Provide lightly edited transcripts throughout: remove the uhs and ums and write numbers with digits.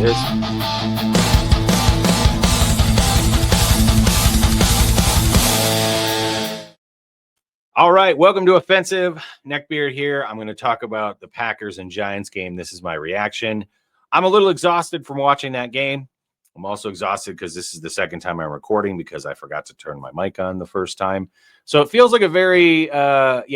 Cheers. All right, welcome to Offensive. Neckbeard here. I'm going to talk about the Packers and Giants game. This is my reaction. I'm a little exhausted from watching that game. I'm also exhausted because this is the second time I'm recording because I forgot to turn my mic on the first time. So it feels like a very Matt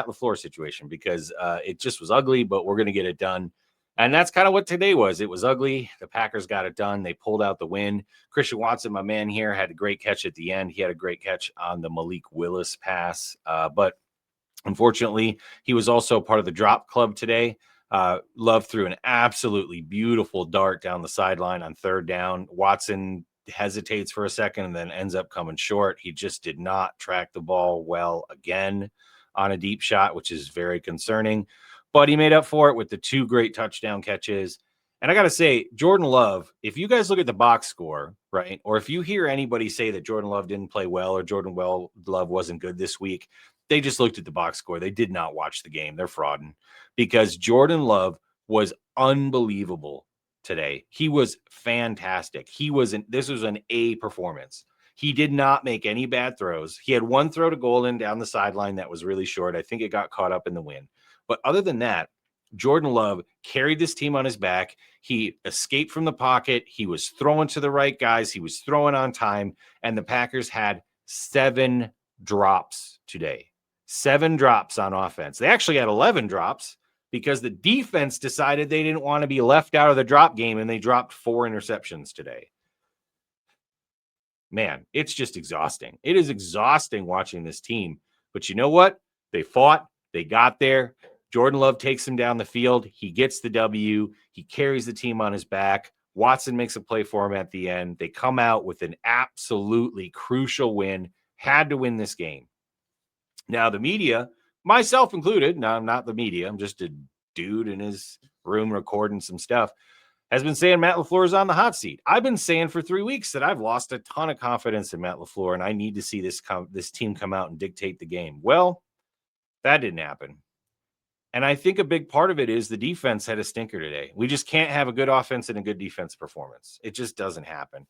LaFleur situation because it just was ugly, but we're going to get it done. And that's kind of what today was. It was ugly. The Packers got it done. They pulled out the win. Christian Watson, my man here, had a great catch at the end. He had a great catch on the Malik Willis pass. But unfortunately, he was also part of the drop club today. Love threw an absolutely beautiful dart down the sideline on third down. Watson hesitates for a second and then ends up coming short. He just did not track the ball well again on a deep shot, which is very concerning. But he made up for it with the two great touchdown catches. And I got to say, Jordan Love, if you guys look at the box score, right, or if you hear anybody say that Jordan Love didn't play well or Love wasn't good this week, they just looked at the box score. They did not watch the game. They're frauding because Jordan Love was unbelievable today. He was fantastic. This was an A performance. He did not make any bad throws. He had one throw to Golden down the sideline that was really short. I think it got caught up in the wind. But other than that, Jordan Love carried this team on his back. He escaped from the pocket. He was throwing to the right guys. He was throwing on time. And the Packers had 7 drops today. 7 drops on offense. They actually had 11 drops because the defense decided they didn't want to be left out of the drop game, and they dropped 4 interceptions today. Man, it's just exhausting. It is exhausting watching this team. But you know what? They fought. They got there. Jordan Love takes him down the field. He gets the W. He carries the team on his back. Watson makes a play for him at the end. They come out with an absolutely crucial win. Had to win this game. Now, the media, myself included, no, I'm not the media, I'm just a dude in his room recording some stuff, has been saying Matt LaFleur is on the hot seat. I've been saying for 3 weeks that I've lost a ton of confidence in Matt LaFleur, and I need to see this team come out and dictate the game. Well, that didn't happen. And I think a big part of it is the defense had a stinker today. We just can't have a good offense and a good defense performance. It just doesn't happen.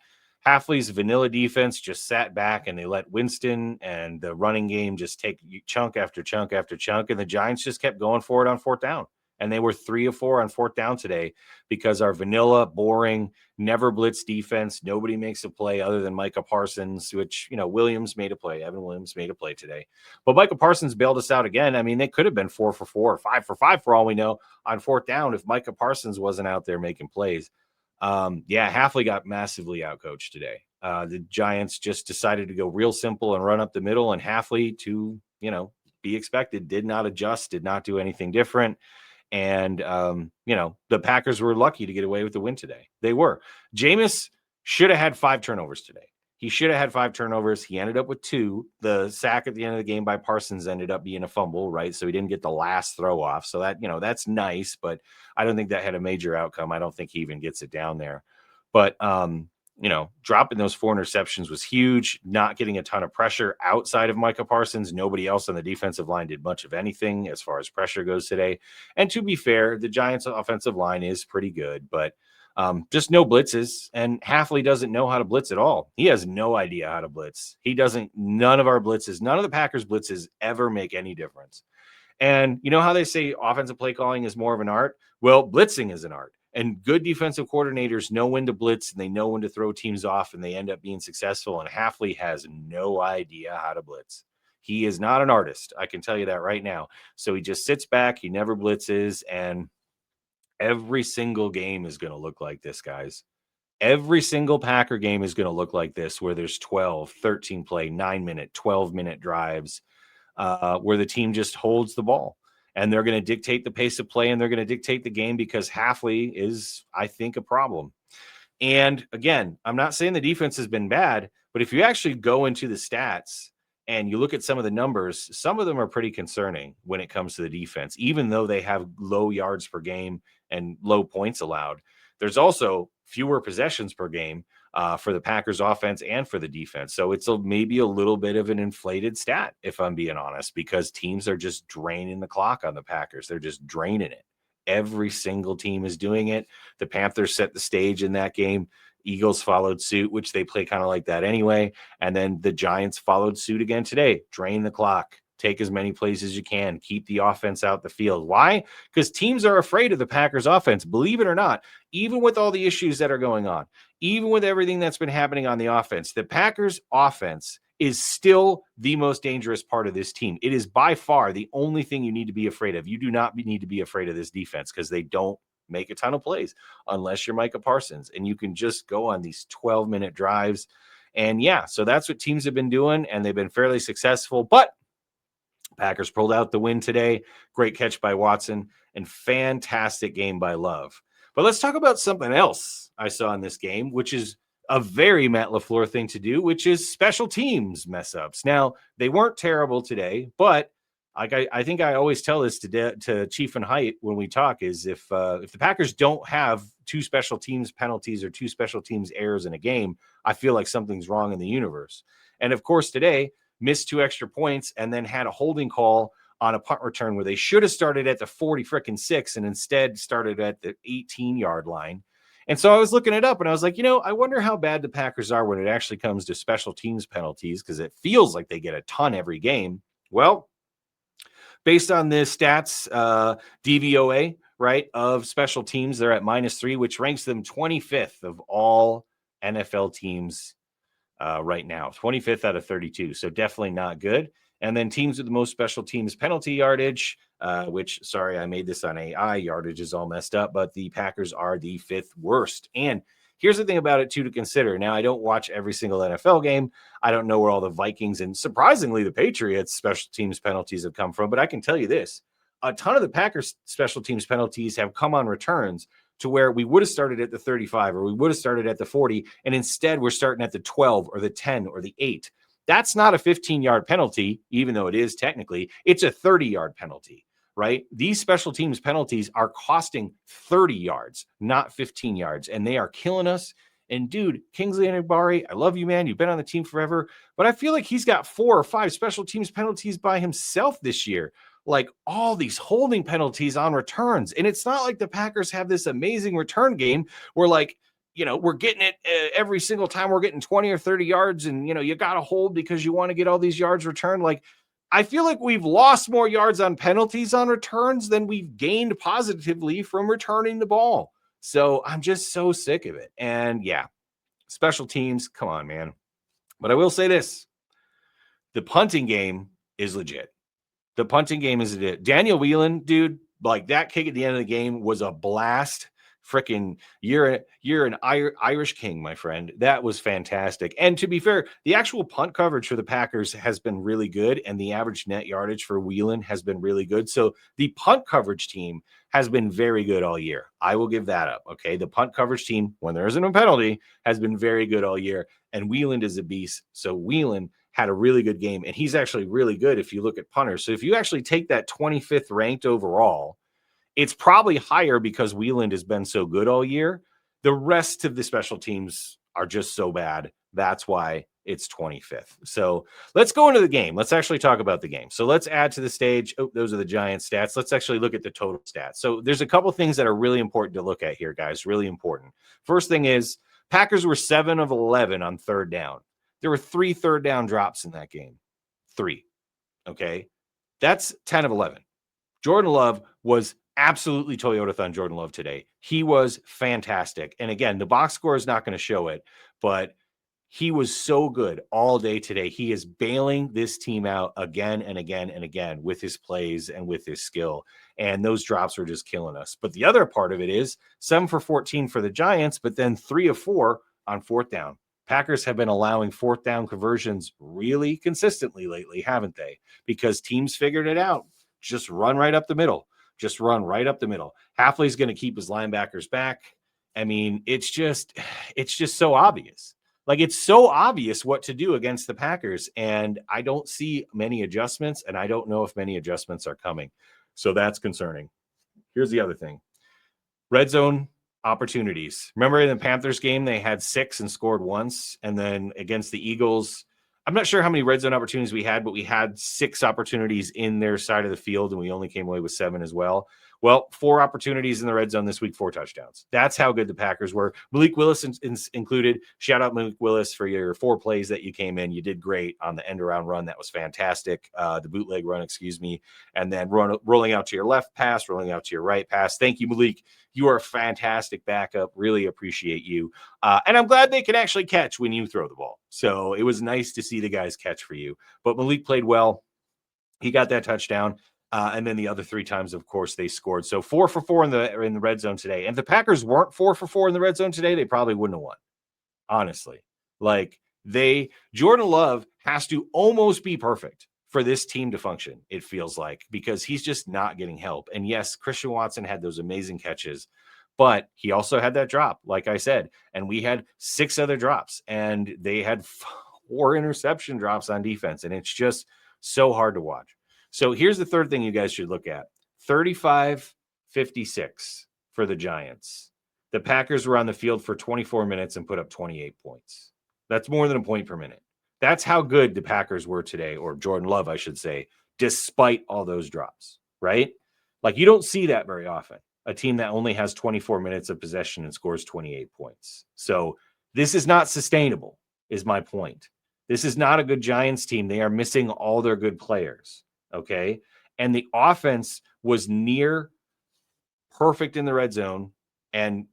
Hafley's vanilla defense just sat back and they let Winston and the running game just take chunk after chunk after chunk. And the Giants just kept going for it on fourth down. And they were 3 of 4 on fourth down today because our vanilla, boring, never blitz defense, nobody makes a play other than Micah Parsons, which, Williams made a play. Evan Williams made a play today. But Micah Parsons bailed us out again. I mean, they could have been 4 for 4 or 5 for 5 for all we know on fourth down if Micah Parsons wasn't out there making plays. Hafley got massively outcoached today. The Giants just decided to go real simple and run up the middle, and Hafley, to, be expected, did not adjust, did not do anything different. And, the Packers were lucky to get away with the win today. They were. Jameis should have had 5 turnovers today. He should have had 5 turnovers. He ended up with 2. The sack at the end of the game by Parsons ended up being a fumble, right? So he didn't get the last throw off. So that, that's nice, but I don't think that had a major outcome. I don't think he even gets it down there. But, dropping those 4 interceptions was huge. Not getting a ton of pressure outside of Micah Parsons. Nobody else on the defensive line did much of anything as far as pressure goes today. And to be fair, the Giants' offensive line is pretty good, but just no blitzes. And Hafley doesn't know how to blitz at all. He has no idea how to blitz. None of our blitzes, none of the Packers' blitzes ever make any difference. And you know how they say offensive play calling is more of an art? Well, blitzing is an art. And good defensive coordinators know when to blitz and they know when to throw teams off, and they end up being successful. And Hafley has no idea how to blitz. He is not an artist. I can tell you that right now. So he just sits back. He never blitzes. And every single game is going to look like this, guys. Every single Packer game is going to look like this, where there's 12, 13 play, 9-minute, 12-minute drives, where the team just holds the ball. And they're going to dictate the pace of play, and they're going to dictate the game because Hafley is, I think, a problem. And again, I'm not saying the defense has been bad, but if you actually go into the stats and you look at some of the numbers, some of them are pretty concerning when it comes to the defense, even though they have low yards per game and low points allowed. There's also fewer possessions per game for the Packers offense and for the defense. So it's maybe a little bit of an inflated stat, if I'm being honest, because teams are just draining the clock on the Packers. They're just draining it. Every single team is doing it. The Panthers set the stage in that game. Eagles followed suit, which they play kind of like that anyway. And then the Giants followed suit again today. Drain the clock. Take as many plays as you can. Keep the offense out the field. Why? Because teams are afraid of the Packers offense. Believe it or not, even with all the issues that are going on, even with everything that's been happening on the offense, the Packers offense is still the most dangerous part of this team. It is by far the only thing you need to be afraid of. You do not need to be afraid of this defense because they don't make a ton of plays unless you're Micah Parsons, and you can just go on these 12-minute drives. And yeah, so that's what teams have been doing, and they've been fairly successful. But Packers pulled out the win today. Great catch by Watson and fantastic game by Love. But let's talk about something else I saw in this game, which is a very Matt LaFleur thing to do, which is special teams mess ups. Now, they weren't terrible today, but I think I always tell this to Chief and Height when we talk is if the Packers don't have two special teams penalties or two special teams errors in a game, I feel like something's wrong in the universe. And of course, today missed 2 extra points and then had a holding call on a punt return where they should have started at the 40-6 and instead started at the 18-yard line. And so I was looking it up and I was like, I wonder how bad the Packers are when it actually comes to special teams penalties because it feels like they get a ton every game. Well, based on the stats, DVOA, right, of special teams, they're at -3, which ranks them 25th of all NFL teams right now, 25th out of 32. So definitely not good. And then teams with the most special teams penalty yardage, which, sorry, I made this on AI. Yardage is all messed up, but the Packers are the 5th worst. And here's the thing about it, too, to consider. Now, I don't watch every single NFL game. I don't know where all the Vikings and, surprisingly, the Patriots special teams penalties have come from. But I can tell you this. A ton of the Packers special teams penalties have come on returns to where we would have started at the 35 or we would have started at the 40, and instead we're starting at the 12 or the 10 or the 8. That's not a 15-yard penalty, even though it is technically. It's a 30-yard penalty, right? These special teams penalties are costing 30 yards, not 15 yards, and they are killing us. And dude, Kingsley Enagbare, I love you, man. You've been on the team forever, but I feel like he's got 4 or 5 special teams penalties by himself this year. Like all these holding penalties on returns. And it's not like the Packers have this amazing return game where we're getting it every single time we're getting 20 or 30 yards and, you got to hold because you want to get all these yards returned. Like, I feel like we've lost more yards on penalties on returns than we've gained positively from returning the ball. So I'm just so sick of it. And yeah, special teams, come on, man. But I will say this. The punting game is legit. The punting game is legit. Daniel Whelan, dude, like that kick at the end of the game was a blast. Freaking, you're an Irish king, my friend. That was fantastic. And to be fair, the actual punt coverage for the Packers has been really good, and the average net yardage for Whelan has been really good. So the punt coverage team has been very good all year. I will give that up. Okay, the punt coverage team, when there isn't a penalty, has been very good all year. And Whelan is a beast. So Whelan had a really good game, and he's actually really good if you look at punters. So if you actually take that 25th ranked overall, it's probably higher because Whelan has been so good all year. The rest of the special teams are just so bad. That's why it's 25th. So let's go into the game. Let's actually talk about the game. So let's add to the stage. Oh, those are the Giants stats. Let's actually look at the total stats. So there's a couple things that are really important to look at here, guys. Really important. First thing is Packers were 7 of 11 on third down. There were 3 third down drops in that game. 3. Okay. That's 10 of 11. Jordan Love was absolutely Toyota-thon Jordan Love today. He was fantastic. And again, the box score is not going to show it, but he was so good all day today. He is bailing this team out again and again and again with his plays and with his skill. And those drops are just killing us. But the other part of it is 7 for 14 for the Giants, but then 3 of 4 on fourth down. Packers have been allowing fourth down conversions really consistently lately, haven't they? Because teams figured it out. Just run right up the middle. Just run right up the middle. Hafley's going to keep his linebackers back. I mean, it's just so obvious. Like, it's so obvious what to do against the Packers, and I don't see many adjustments, and I don't know if many adjustments are coming. So that's concerning. Here's the other thing. Red zone opportunities. Remember in the Panthers game, they had 6 and scored once, and then against the Eagles, I'm not sure how many red zone opportunities we had, but we had 6 opportunities in their side of the field, and we only came away with 7 as well. Well, 4 opportunities in the red zone this week, 4 touchdowns. That's how good the Packers were. Malik Willis included. Shout out Malik Willis for your 4 plays that you came in. You did great on the end around run. That was fantastic. The bootleg run, excuse me. And then rolling out to your left pass, rolling out to your right pass. Thank you, Malik. You are a fantastic backup. Really appreciate you. And I'm glad they can actually catch when you throw the ball. So it was nice to see the guys catch for you. But Malik played well. He got that touchdown. And then the other 3 times, of course, they scored. So 4 for 4 in the red zone today. And if the Packers weren't 4 for 4 in the red zone today, they probably wouldn't have won. Honestly, like Jordan Love has to almost be perfect for this team to function. It feels like, because he's just not getting help. And yes, Christian Watson had those amazing catches, but he also had that drop, like I said, and we had 6 other drops, and they had 4 interception drops on defense. And it's just so hard to watch. So here's the third thing you guys should look at. 35-56 for the Giants. The Packers were on the field for 24 minutes and put up 28 points. That's more than a point per minute. That's how good the Packers were today, or Jordan Love, I should say, despite all those drops, right? Like, you don't see that very often. A team that only has 24 minutes of possession and scores 28 points. So this is not sustainable, is my point. This is not a good Giants team. They are missing all their good players. Okay. And the offense was near perfect in the red zone, and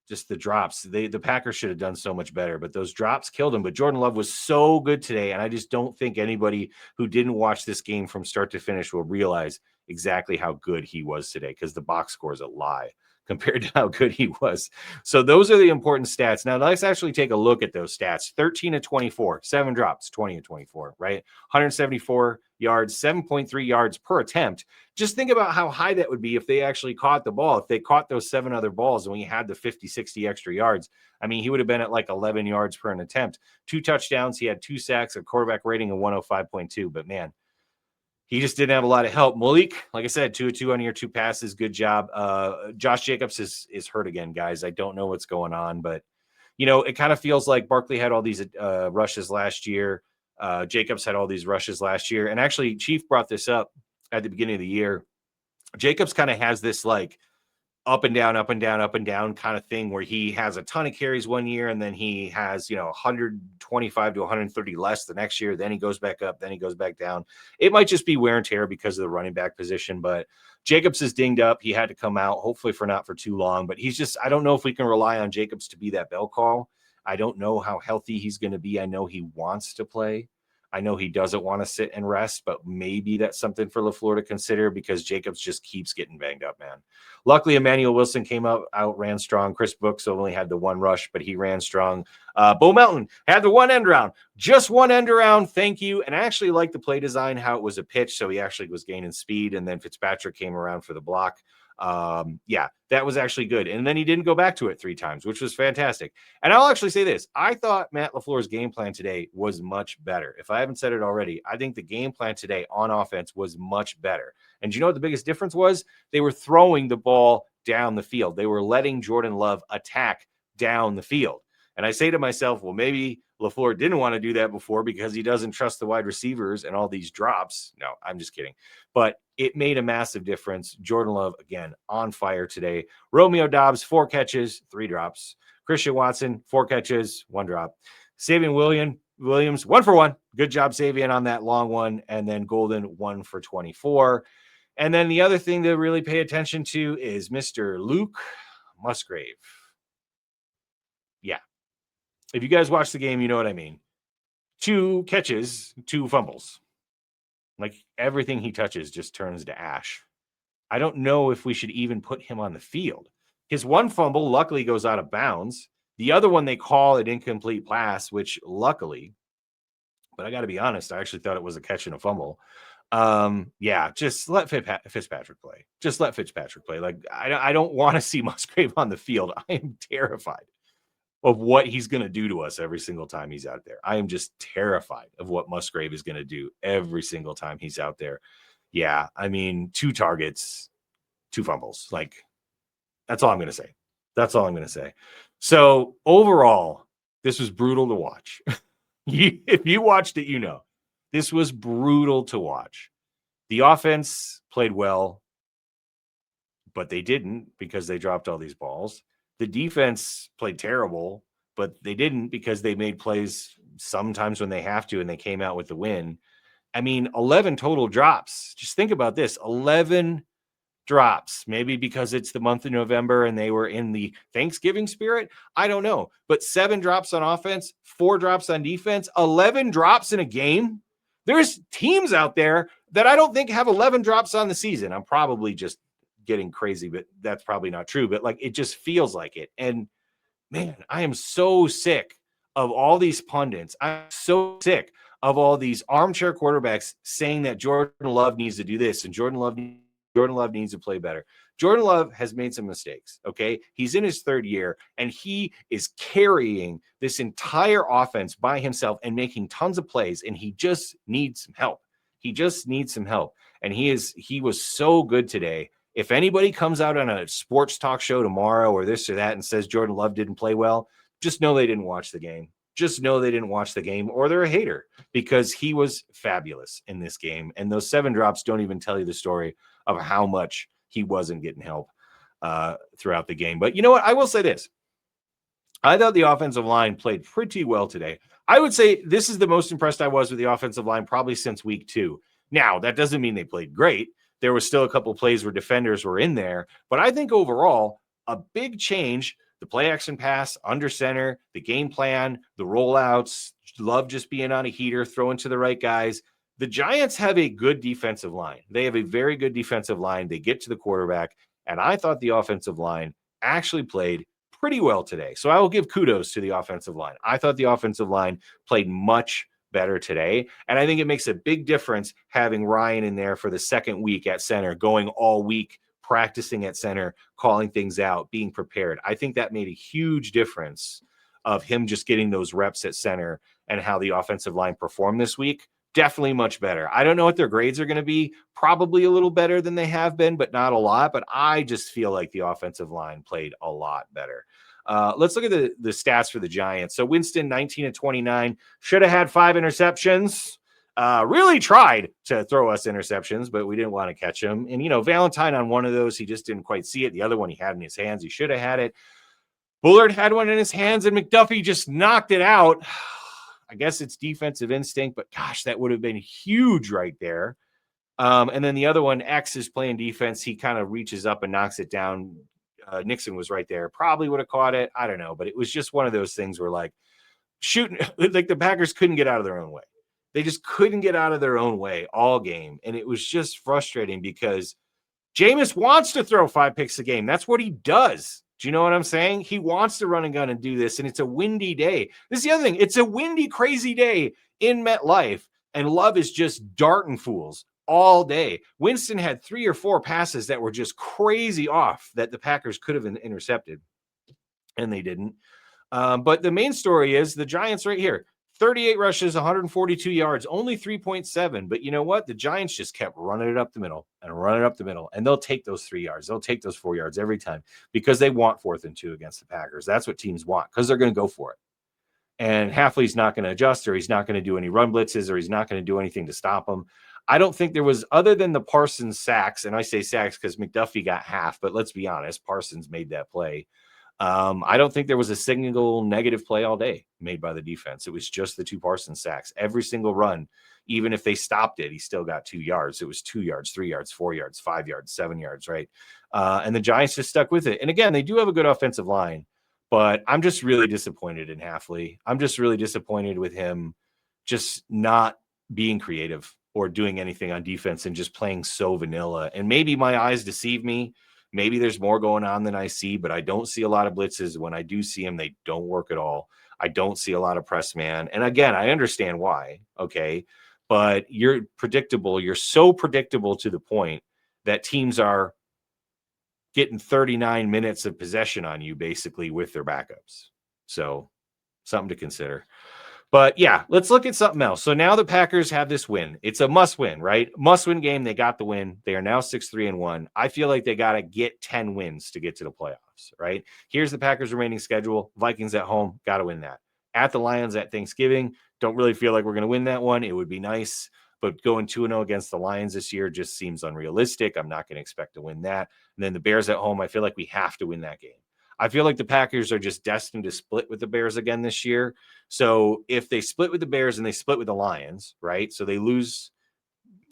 just the drops. The Packers should have done so much better, but those drops killed them. But Jordan Love was so good today, and I just don't think anybody who didn't watch this game from start to finish will realize exactly how good he was today, because the box score is a lie compared to how good he was. So those are the important stats. Now let's actually take a look at those stats. 13-24, 7 drops, 20-24, right? 174 yards, 7.3 yards per attempt. Just think about how high that would be if they actually caught the ball. If they caught those 7 other balls and we had the 50, 60 extra yards, I mean, he would have been at like 11 yards per an attempt. 2 touchdowns. He had 2 sacks, a quarterback rating of 105.2. But man, he just didn't have a lot of help. Malik, like I said, 2 of 2 on your 2 passes. Good job. Josh Jacobs is hurt again, guys. I don't know what's going on, but it kind of feels like Barkley had all these rushes last year. Jacobs had all these rushes last year. And actually, Chief brought this up at the beginning of the year. Jacobs kind of has this like up and down, up and down, up and down kind of thing, where he has a ton of carries one year, and then he has, 125 to 130 less the next year. Then he goes back up, then he goes back down. It might just be wear and tear because of the running back position, but Jacobs is dinged up. He had to come out, hopefully for not for too long, but I don't know if we can rely on Jacobs to be that bell call. I don't know how healthy he's going to be. I know he wants to play. I know he doesn't want to sit and rest, but maybe that's something for LaFleur to consider, because Jacobs just keeps getting banged up, man. Luckily, Emmanuel Wilson came out, ran strong. Chris Brooks only had the 1 rush, but he ran strong. Bo Melton had the 1 end around, just 1 end around. Thank you. And I actually like the play design, how it was a pitch. So he actually was gaining speed, and then Fitzpatrick came around for the block. That was actually good. And then he didn't go back to it 3 times, which was fantastic. And I'll actually say this. I thought Matt LaFleur's game plan today was much better. If I haven't said it already, I think the game plan today on offense was much better. And you know what the biggest difference was? They were throwing the ball down the field. They were letting Jordan Love attack down the field. And I say to myself, well, maybe LaFleur didn't want to do that before because he doesn't trust the wide receivers and all these drops. No, I'm just kidding. But it made a massive difference. Jordan Love, again, on fire today. Romeo Doubs, 4 catches, 3 drops. Christian Watson, 4 catches, 1 drop. Savion Williams, 1 for 1. Good job, Savion, on that long one. And then Golden, 1 for 24. And then the other thing to really pay attention to is Mr. Luke Musgrave. Yeah. If you guys watch the game, you know what I mean. 2 catches, 2 fumbles. Like, everything he touches just turns to ash. I don't know if we should even put him on the field. His 1 fumble luckily goes out of bounds. The other one they call an incomplete pass, which luckily, but I got to be honest, I actually thought it was a catch and a fumble. Just let Fitzpatrick play. Just let Fitzpatrick play. Like, I don't want to see Musgrave on the field. I am terrified of what he's going to do to us every single time he's out there. I am just terrified of what Musgrave is going to do every single time he's out there. Yeah, I mean, 2 targets, 2 fumbles. Like, that's all I'm going to say. That's all I'm going to say. So overall, this was brutal to watch. If you watched it, this was brutal to watch. The offense played well. but they didn't because they dropped all these balls. The defense played terrible, but they didn't because they made plays sometimes when they have to, and they came out with the win. I mean, 11 total drops. Just think about this, 11 drops, maybe because it's the month of November and they were in the Thanksgiving spirit. I don't know, but 7 drops on offense, 4 drops on defense, 11 drops in a game. There's teams out there that I don't think have 11 drops on the season. I'm probably just getting crazy, but that's probably not true. But like, it just feels like it. And man, I am so sick of all these pundits. I'm so sick of all these armchair quarterbacks saying that Jordan Love needs to do this and Jordan Love needs to play better. Jordan Love has made some mistakes, okay? He's in his 3rd year, and he is carrying this entire offense by himself and making tons of plays, and he just needs some help. He just needs some help. And he was so good today. If anybody comes out on a sports talk show tomorrow or this or that and says Jordan Love didn't play well, just know they didn't watch the game. Just know they didn't watch the game, or they're a hater, because he was fabulous in this game. And those 7 drops don't even tell you the story of how much he wasn't getting help throughout the game. But you know what? I will say this. I thought the offensive line played pretty well today. I would say this is the most impressed I was with the offensive line probably since week 2. Now, that doesn't mean they played great. There was still a couple of plays where defenders were in there. But I think overall, a big change, the play action pass, under center, the game plan, the rollouts, Love just being on a heater, throwing to the right guys. The Giants have a good defensive line. They have a very good defensive line. They get to the quarterback, and I thought the offensive line actually played pretty well today. So I will give kudos to the offensive line. I thought the offensive line played much better today, and I think it makes a big difference having Ryan in there for the 2nd week at center, going all week, practicing at center, calling things out, being prepared. I think that made a huge difference of him just getting those reps at center and how the offensive line performed this week. Definitely much better. I don't know what their grades are going to be. Probably a little better than they have been, but not a lot. But I just feel like the offensive line played a lot better. Let's look at the stats for the Giants. So Winston, 19-29, should have had 5 interceptions. Really tried to throw us interceptions, but we didn't want to catch him. And, you know, Valentine on one of those, he just didn't quite see it. The other one he had in his hands. He should have had it. Bullard had one in his hands, and McDuffie just knocked it out. I guess it's defensive instinct, but gosh, that would have been huge right there. And then the other one, X, is playing defense. He kind of reaches up and knocks it down. Nixon was right there. Probably would have caught it. I don't know, but it was just one of those things where, like, shooting, like the Packers couldn't get out of their own way. They just couldn't get out of their own way all game. And it was just frustrating because Jameis wants to throw 5 picks a game. That's what he does. Do you know what I'm saying? He wants to run and gun and do this, and it's a windy day. This is the other thing. It's a windy, crazy day in MetLife, and Love is just darting fools all day. Winston had 3 or 4 passes that were just crazy off that the Packers could have intercepted, and they didn't. But the main story is the Giants right here. 38 rushes, 142 yards, only 3.7. But you know what? The Giants just kept running it up the middle and running it up the middle. And they'll take those 3 yards. They'll take those 4 yards every time because they want 4th and 2 against the Packers. That's what teams want because they're going to go for it. And Hafley's not going to adjust, or he's not going to do any run blitzes, or he's not going to do anything to stop them. I don't think there was, other than the Parsons sacks, and I say sacks because McDuffie got half, but let's be honest, Parsons made that play. I don't think there was a single negative play all day made by the defense. It was just the 2 Parsons sacks. Every single run, even if they stopped it, he still got 2 yards. It was 2 yards, 3 yards, 4 yards, 5 yards, 7 yards, right? And the Giants just stuck with it. And again, they do have a good offensive line, but I'm just really disappointed in Hafley. I'm just really disappointed with him just not being creative or doing anything on defense and just playing so vanilla. And maybe my eyes deceive me. Maybe there's more going on than I see, but I don't see a lot of blitzes. When I do see them, they don't work at all. I don't see a lot of press man. And again, I understand why, okay? But you're predictable. You're so predictable to the point that teams are getting 39 minutes of possession on you basically with their backups. So something to consider. But yeah, let's look at something else. So now the Packers have this win. It's a must win, right? Must win game. They got the win. They are now 6-3-1. I feel like they got to get 10 wins to get to the playoffs, right? Here's the Packers remaining schedule. Vikings at home. Got to win that. At the Lions at Thanksgiving. Don't really feel like we're going to win that one. It would be nice. but going 2-0 against the Lions this year just seems unrealistic. I'm not going to expect to win that. And then the Bears at home, I feel like we have to win that game. I feel like the Packers are just destined to split with the Bears again this year. So if they split with the Bears and they split with the Lions, right? So they lose,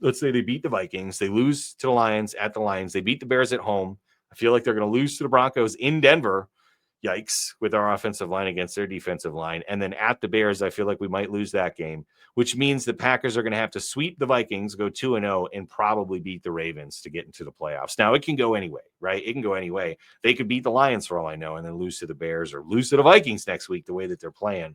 let's say they beat the Vikings, they lose to the Lions at the Lions, they beat the Bears at home. I feel like they're going to lose to the Broncos in Denver. Yikes, with our offensive line against their defensive line. And then at the Bears, I feel like we might lose that game, which means the Packers are going to have to sweep the Vikings, go 2-0, and probably beat the Ravens to get into the playoffs. Now, it can go anyway, right? It can go any way. They could beat the Lions for all I know and then lose to the Bears or lose to the Vikings next week the way that they're playing.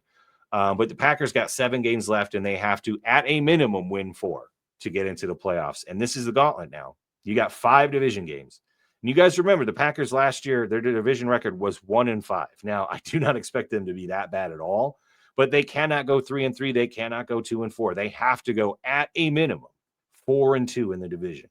But the Packers got 7 games left, and they have to, at a minimum, win 4 to get into the playoffs. And this is the gauntlet now. You got 5 division games. And you guys remember the Packers last year, their division record was 1-5. Now, I do not expect them to be that bad at all, but they cannot go 3-3. They cannot go 2-4. They have to go at a minimum 4-2 in the division,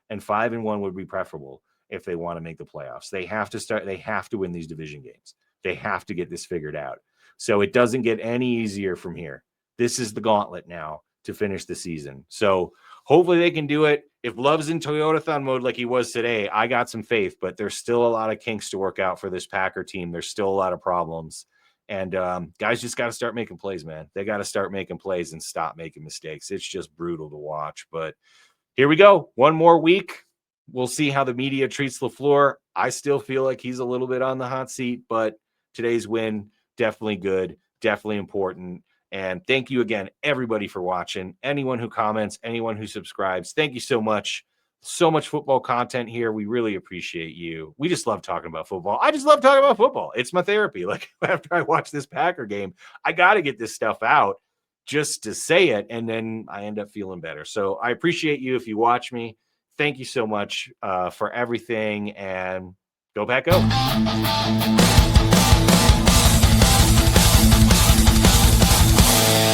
and 5-1 would be preferable if they want to make the playoffs. They have to win these division games. They have to get this figured out. So it doesn't get any easier from here. This is the gauntlet now to finish the season. So hopefully they can do it. If Love's in Toyotathon mode like he was today, I got some faith, but there's still a lot of kinks to work out for this Packer team. There's still a lot of problems. And guys just got to start making plays, man. They got to start making plays and stop making mistakes. It's just brutal to watch. But here we go. One more week. We'll see how the media treats LaFleur. I still feel like he's a little bit on the hot seat, but today's win, definitely good, definitely important. And thank you again, everybody, for watching. Anyone who comments, anyone who subscribes, thank you so much. So much football content here. We really appreciate you. We just love talking about football. I just love talking about football. It's my therapy. Like after I watch this Packer game, I got to get this stuff out just to say it, and then I end up feeling better. So I appreciate you if you watch me. Thank you so much for everything, and go Pack Go.